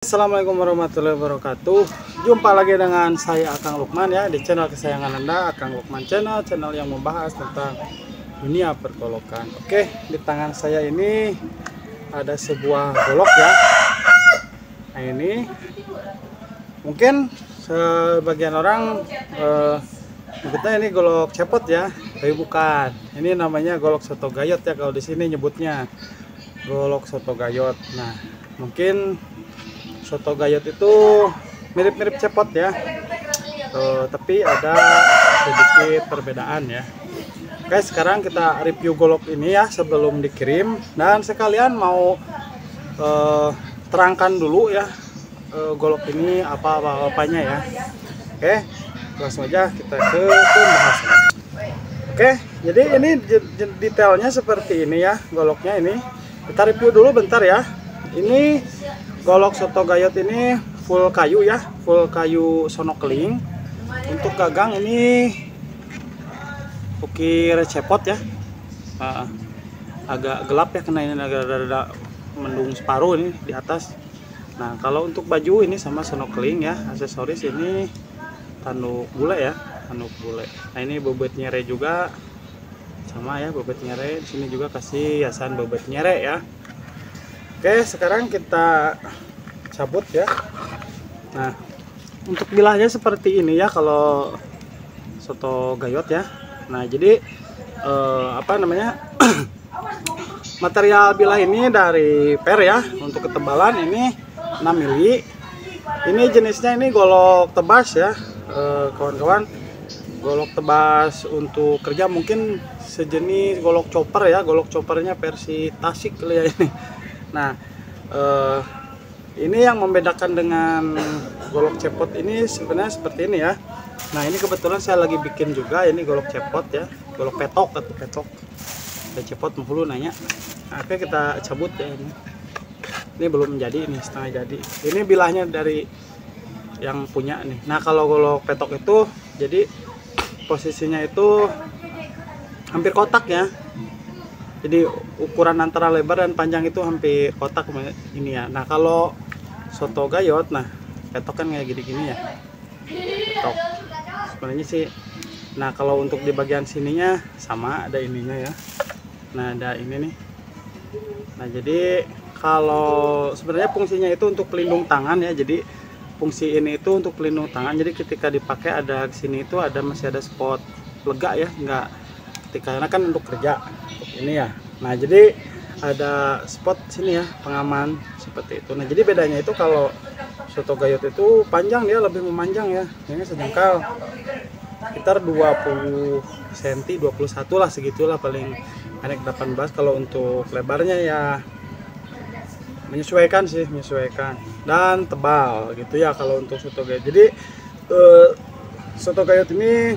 Assalamualaikum warahmatullahi wabarakatuh. Jumpa lagi dengan saya Akang Lukman ya di channel kesayangan Anda, Akang Lukman channel yang membahas tentang dunia pergolokan. Oke, di tangan saya ini ada sebuah golok ya. Nah ini mungkin sebagian orang nyebutnya ini golok cepot ya, tapi bukan. Ini namanya golok soto gayot ya, kalau di sini nyebutnya golok soto gayot. Nah mungkin soto gayot itu mirip-mirip cepot ya, tapi ada sedikit perbedaan ya. Oke, sekarang kita review golok ini ya sebelum dikirim, dan sekalian mau terangkan dulu ya golok ini apa-apanya ya. Oke, langsung aja kita ke pembahasan. Oke, jadi ini detailnya seperti ini ya goloknya ini. Kita review dulu bentar ya. Ini golok soto gayot ini full kayu ya, full kayu sonokeling. Untuk gagang ini ukir cepot ya, agak gelap ya karena ini agak mendung separuh ini di atas. Nah kalau untuk baju ini sama sonokeling ya, aksesoris ini tanduk bule ya, tanduk bule. Nah ini bobot nyere juga sama ya, bobot nyere. Di sini juga kasih hiasan bobot nyere ya. Oke, sekarang kita cabut ya. Nah, untuk bilahnya seperti ini ya kalau soto gayot ya. Nah, jadi material bilah ini dari per ya. Untuk ketebalan ini 6 mili. Ini jenisnya ini golok tebas ya, kawan-kawan. Golok tebas untuk kerja mungkin sejenis golok chopper ya. Golok choppernya versi Tasik kali ya ini. Nah, ini yang membedakan dengan golok cepot ini sebenarnya seperti ini ya. Nah, ini kebetulan saya lagi bikin juga ini golok cepot ya, golok petok atau petok. Ada cepot menghulu nanya. Nah, oke, kita cabut ya ini. Ini belum jadi, ini setengah jadi. Ini bilahnya dari yang punya nih. Nah, kalau golok petok itu jadi posisinya itu hampir kotak ya. Jadi ukuran antara lebar dan panjang itu hampir kotak ini ya. Nah kalau soto gayot, nah petok kan kayak gini-gini ya, petok sebenarnya sih. Nah kalau untuk di bagian sininya sama, ada ininya ya. Nah ada ini nih. Nah jadi kalau sebenarnya fungsinya itu untuk pelindung tangan ya. Jadi fungsi ini itu untuk pelindung tangan. Jadi ketika dipakai ada di sini itu masih ada spot lega ya, enggak ketika karena kan untuk kerja ini ya. Nah jadi ada spot sini ya, pengaman seperti itu. Nah jadi bedanya itu kalau soto gayot itu panjang, dia lebih memanjang ya, ini sejengkal sekitar 20 cm, 21 lah segitulah, paling pendek 18. Kalau untuk lebarnya ya menyesuaikan sih, menyesuaikan, dan tebal gitu ya kalau untuk soto gayot. Jadi soto gayot ini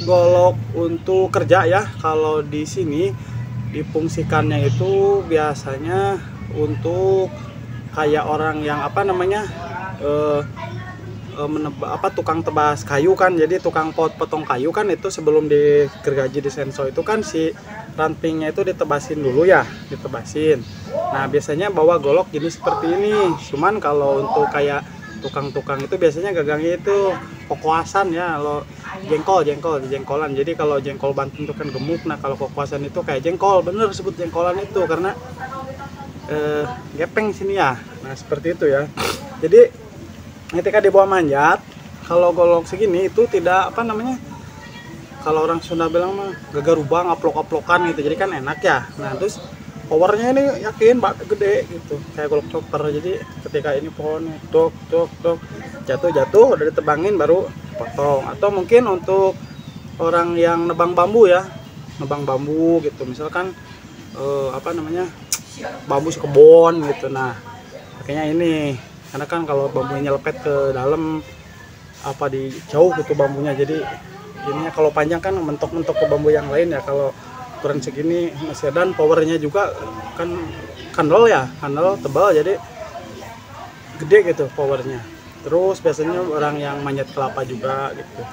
golok untuk kerja ya. Kalau di sini difungsikannya itu biasanya untuk kayak orang yang tukang tebas kayu kan. Jadi tukang potong kayu kan, itu sebelum digergaji di senso itu kan si rantingnya itu ditebasin dulu ya, ditebasin. Nah biasanya bawa golok gini seperti ini. Cuman kalau untuk kayak tukang-tukang itu biasanya gagangnya itu kokoasan ya, lo jengkolan. Jadi kalau jengkol Banten itu kan gemuk. Nah kalau kokoasan itu kayak jengkol, bener sebut jengkolan itu karena gepeng sini ya. Nah seperti itu ya. Jadi ketika dibawa manjat, kalau golok segini itu tidak kalau orang Sunda bilang mah gagarubang, aplok-aplokan gitu. Jadi kan enak ya. Nah terus powernya ini yakin gede gitu, kayak golok chopper. Jadi ketika ini pohonnya dok jatuh udah ditebangin baru potong. Atau mungkin untuk orang yang nebang bambu ya, nebang bambu gitu, misalkan bambu sekebon gitu. Nah pakainya ini karena kan kalau bambunya lepet ke dalam di jauh gitu bambunya, jadi ininya kalau panjang kan mentok-mentok ke bambu yang lain ya. Kalau ukuran segini masih, dan powernya juga kan handle tebal, jadi gede gitu powernya. Terus biasanya orang yang manjat kelapa juga gitu.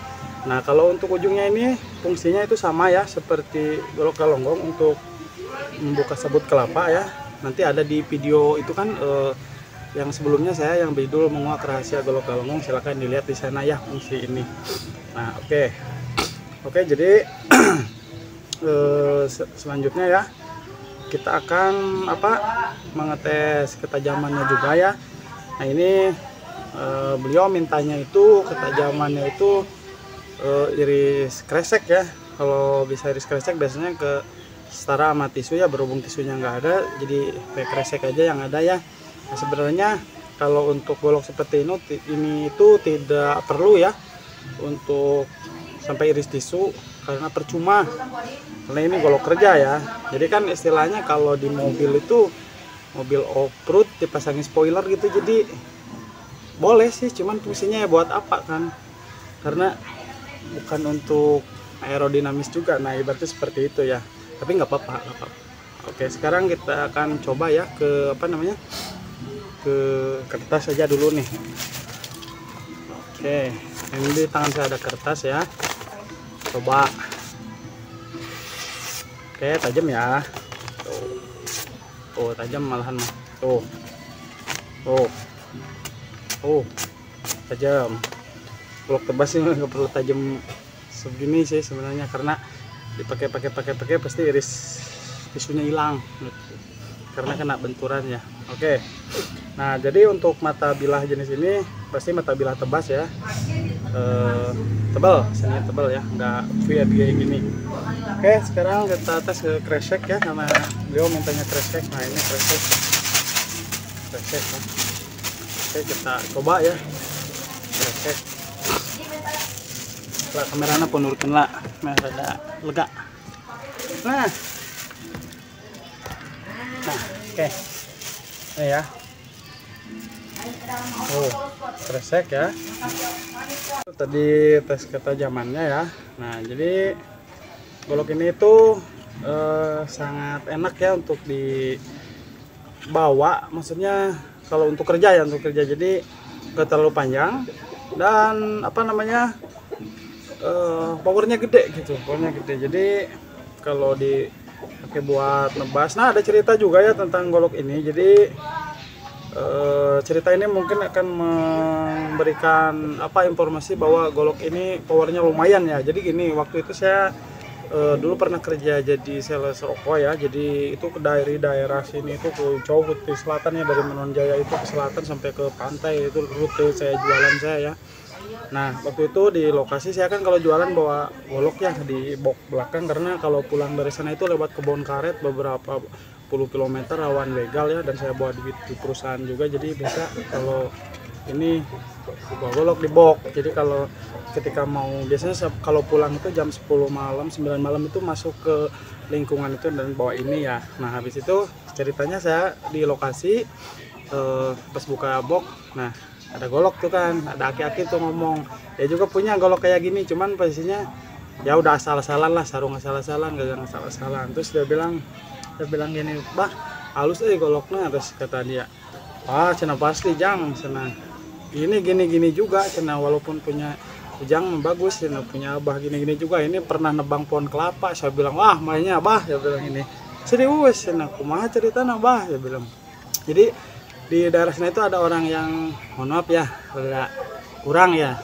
Nah kalau untuk ujungnya ini fungsinya itu sama ya, seperti golok galonggong untuk membuka sabut kelapa ya. Nanti ada di video itu kan yang sebelumnya saya yang Bidul menguak rahasia golok galunggung, silahkan dilihat di sana ya fungsi ini. Nah oke, jadi selanjutnya ya kita akan mengetes ketajamannya juga ya. Nah ini beliau mintanya itu ketajamannya itu iris kresek ya. Kalau bisa iris kresek biasanya ke setara sama tisu ya, berhubung tisunya nggak ada jadi pakai kresek aja yang ada ya. Nah, sebenarnya kalau untuk golok seperti ini itu tidak perlu ya untuk sampai iris tisu karena percuma, karena ini golok kerja ya. Jadi kan istilahnya kalau di mobil itu mobil off-road dipasangin spoiler gitu, jadi boleh sih, cuman fungsinya ya buat apa kan, karena bukan untuk aerodinamis juga. Nah ibaratnya seperti itu ya, tapi nggak apa-apa. Oke, sekarang kita akan coba ya ke ke kertas saja dulu nih. Oke, ini di tangan saya ada kertas ya, coba. Oke, tajam ya, tuh tajam malahan tuh tajam. Golok tebas sih nggak perlu tajam segini sih sebenarnya, karena dipakai pasti iris tisunya hilang karena kena benturan ya. Oke, nah jadi untuk mata bilah jenis ini pasti mata bilah tebas ya, tebal, seninya tebal ya, nggak kayak gini. Oke, sekarang kita tes ke kresek ya, karena beliau mintanya kresek. Nah ini kresek ya. Oke, kita coba ya kresek. Lah kameranya pun nurutin lah, ada lega. Nah oke, ini ya. Kresek ya. Tadi tes ketajamannya ya. Nah jadi golok ini itu sangat enak ya untuk dibawa, maksudnya kalau untuk kerja ya, jadi gak terlalu panjang dan powernya gede gitu, jadi kalau dipakai buat nebas. Nah ada cerita juga ya tentang golok ini. Jadi cerita ini mungkin akan memberikan informasi bahwa golok ini powernya lumayan ya. Jadi gini, waktu itu saya dulu pernah kerja jadi sales rokok ya. Jadi itu dari daerah sini itu ke jauh ke selatan ya, dari Menonjaya itu ke selatan sampai ke pantai, itu rute saya jualan saya ya. Nah waktu itu di lokasi saya kan kalau jualan bawa golok ya di box belakang, karena kalau pulang dari sana itu lewat kebun karet beberapa puluh kilometer rawan begal ya, dan saya bawa di perusahaan juga, jadi bisa kalau ini bawa golok di box. Jadi kalau ketika biasanya kalau pulang itu jam 10 malam 9 malam itu masuk ke lingkungan itu dan bawa ini ya. Nah habis itu ceritanya saya di lokasi pas buka box, nah ada golok tuh kan, ada aki-aki tuh ngomong dia juga punya golok kayak gini, cuman posisinya ya udah asal-asalan lah, sarung asal-asalan, gagang asal-asalan. Terus dia bilang gini, bah halus goloknya. Terus kata dia, cina pasti jang, cina ini gini juga, cina walaupun punya jang bagus, cina punya abah gini juga, ini pernah nebang pohon kelapa. Saya bilang, wah mainnya abah, dia bilang ini serius, cina kumaha ceritanya abah, dia bilang. Jadi di daerah sana itu ada orang yang, mohon maaf ya, agak kurang ya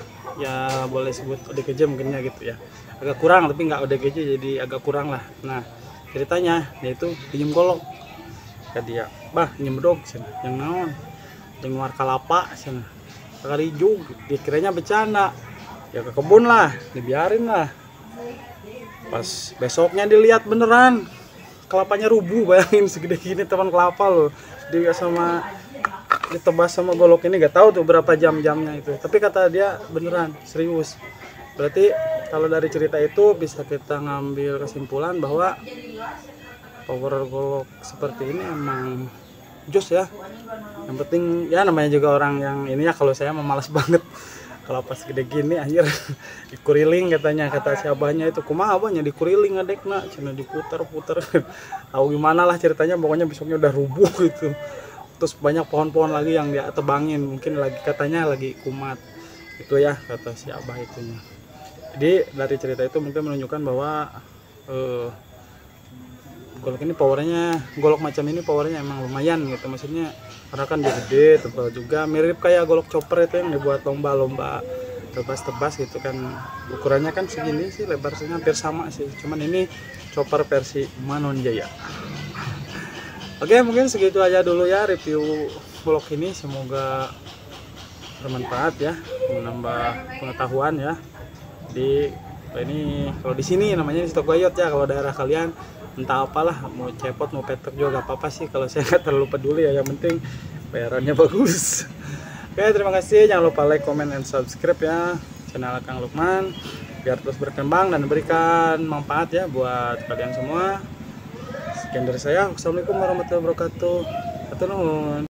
boleh sebut ODGJ mungkin ya gitu ya, agak kurang, tapi nggak ODGJ jadi agak kurang lah. Nah ceritanya dia itu pinjem golok ke dia, bah pinjem dong yang naon, yang luar kalapa sana kali jug, dikiranya bercanda ya, ke kebun lah, dibiarin lah. Pas besoknya dilihat beneran kelapanya rubuh, bayangin segede gini teman kelapa loh, dia ditebas sama golok ini, gak tahu tuh berapa jam-jamnya itu, tapi kata dia beneran serius. Berarti kalau dari cerita itu bisa kita ngambil kesimpulan bahwa power golok seperti ini emang jos ya. Yang penting ya namanya juga orang yang ini ya, kalau saya malas banget kalau pas gede gini anjir dikuriling, katanya kata si abahnya itu, kumaha abahnya dikuriling adekna, cina diputer-puter tahu gimana lah ceritanya, pokoknya besoknya udah rubuh gitu. Terus banyak pohon-pohon lagi yang dia tebangin, mungkin lagi katanya lagi kumat itu ya, kata si abah itunya. Jadi dari cerita itu mungkin menunjukkan bahwa golok ini powernya, golok macam ini powernya emang lumayan gitu, maksudnya karena kan dia gede, tebal juga, mirip kayak golok chopper itu yang dibuat lomba-lomba tebas-tebas gitu kan. Ukurannya kan segini sih, lebarnya hampir sama sih, cuman ini chopper versi Manonjaya. Oke, mungkin segitu aja dulu ya review golok ini, semoga bermanfaat ya, menambah pengetahuan ya. Di ini kalau di sini namanya di stok Gayot ya, kalau daerah kalian entah apalah, mau cepot mau petok juga gak apa-apa sih, kalau saya nggak terlalu peduli ya, yang penting bayarannya bagus. Oke, terima kasih, jangan lupa like, comment, and subscribe ya channel Kang Lukman biar terus berkembang dan memberikan manfaat ya buat kalian semua. Sekian dari saya, wassalamualaikum warahmatullahi wabarakatuh. Hatur nuhun.